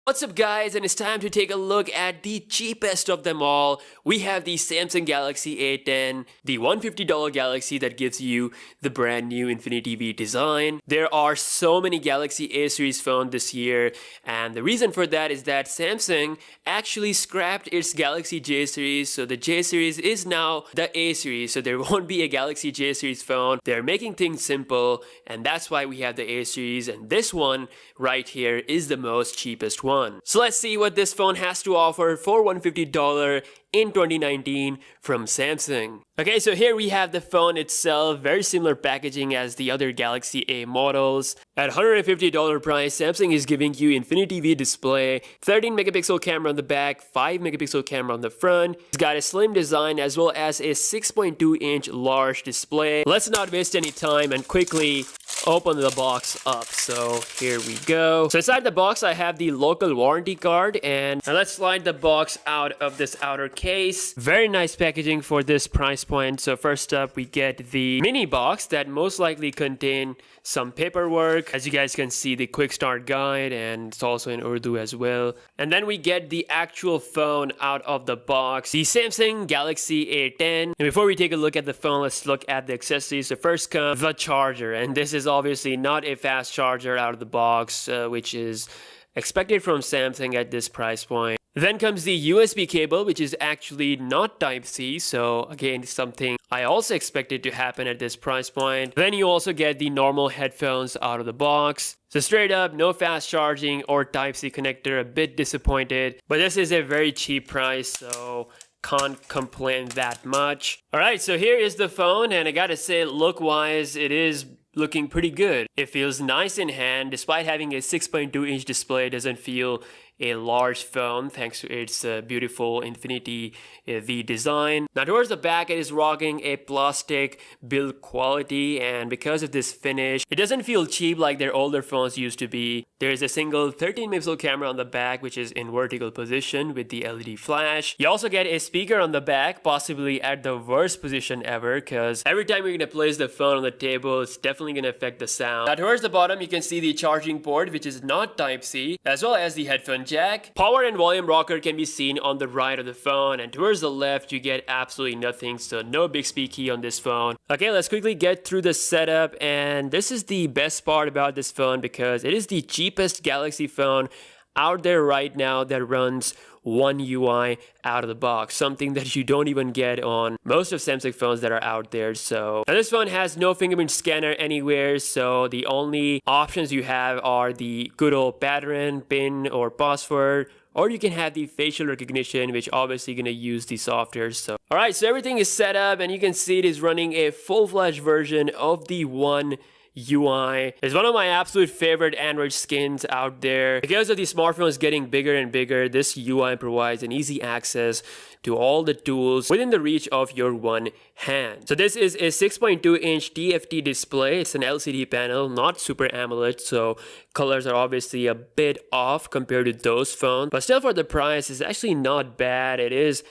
What's up guys, and it's time to take a look at the cheapest of them all. We have the Samsung Galaxy A10, the $150 Galaxy that gives you the brand new Infinity V design. There are so many Galaxy A series phones this year, and the reason for that is that Samsung actually scrapped its Galaxy J series, so the J series is now the A series, so there won't be a Galaxy J series phone. They're making things simple, and that's why we have the A series, and this one right here is the most cheapest one. So let's see what this phone has to offer for $150 in 2019 from Samsung. Okay, so here we have the phone itself, very similar packaging as the other Galaxy A models. At $150 price, Samsung is giving you Infinity V display, 13 megapixel camera on the back, 5 megapixel camera on the front. It's got a slim design as well as a 6.2 inch large display. Let's not waste any time and quickly open the box up. So here we go. So inside the box I have the local warranty card, and let's slide the box out of this outer case. Very nice packaging for this price point. So first up we get the mini box that most likely contain some paperwork. As you guys can see, the quick start guide, and it's also in Urdu as well. And then we get the actual phone out of the box, the Samsung Galaxy A10. And before we take a look at the phone, let's look at the accessories. So first comes the charger, and this is obviously not a fast charger out of the box, which is expected from Samsung at this price point. Then comes the USB cable, which is actually not Type-C, so again, something I also expected to happen at this price point. Then you also get the normal headphones out of the box. So straight up, no fast charging or Type-C connector, a bit disappointed, but this is a very cheap price, so can't complain that much. Alright, so here is the phone, and I gotta say, look-wise, it is looking pretty good. It feels nice in hand. Despite having a 6.2 inch display, it doesn't feel a large phone thanks to its beautiful Infinity V design. Now towards the back, it is rocking a plastic build quality, and because of this finish, it doesn't feel cheap like their older phones used to be. There is a single 13 megapixel camera on the back, which is in vertical position with the LED flash. You also get a speaker on the back, possibly at the worst position ever, because every time you're gonna place the phone on the table, it's definitely gonna affect the sound. Now towards the bottom, you can see the charging port, which is not Type-C, as well as the headphone jack. Power and volume rocker can be seen on the right of the phone, and towards the left you get absolutely nothing, so no Bixby key on this phone. Okay, let's quickly get through the setup, and this is the best part about this phone because it is the cheapest Galaxy phone out there right now that runs One UI out of the box, something that you don't even get on most of Samsung phones that are out there. So now this phone has no fingerprint scanner anywhere, so the only options you have are the good old pattern, PIN, or password, or you can have the facial recognition, which obviously gonna use the software. So alright, so everything is set up, and you can see it is running a full-fledged version of the One UI. It's one of my absolute favorite Android skins out there. Because of the smartphones getting bigger and bigger, this UI provides an easy access to all the tools within the reach of your one hand. So this is a 6.2 inch TFT display. It's an LCD panel, not Super AMOLED, so colors are obviously a bit off compared to those phones, but still for the price, it's actually not bad. It is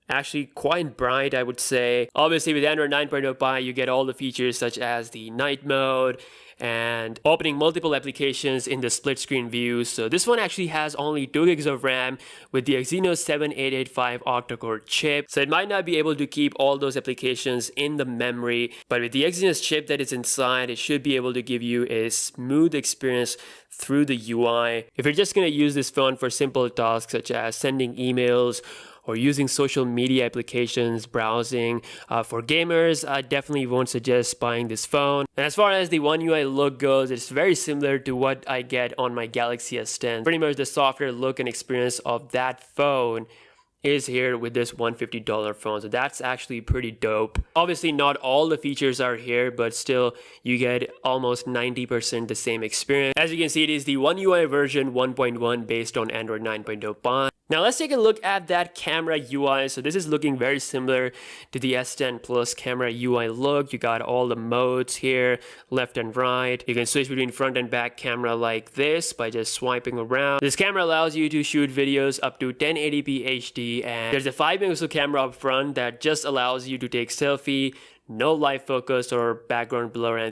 actually quite bright, I would say. Obviously with Android 9.0 Pie, you get all the features such as the night mode and opening multiple applications in the split screen view. So this one actually has only 2 gigs of RAM with the Exynos 7885 octa-core chip. So it might not be able to keep all those applications in the memory, but with the Exynos chip that is inside, it should be able to give you a smooth experience through the UI. If you're just gonna use this phone for simple tasks such as sending emails or using social media applications, browsing, for gamers, I definitely won't suggest buying this phone. And as far as the One UI look goes, it's very similar to what I get on my Galaxy S10. Pretty much the software look and experience of that phone is here with this $150 phone, so that's actually pretty dope. Obviously not all the features are here, but still you get almost 90% the same experience. As you can see, it is the One UI version 1.1 based on Android 9.0 Pie. Now let's take a look at that camera UI. So this is looking very similar to the S10 Plus camera UI look. You got all the modes here, left and right. You can switch between front and back camera like this by just swiping around. This camera allows you to shoot videos up to 1080p HD, and there's a 5 megapixel camera up front that just allows you to take selfie, no live focus or background blur. And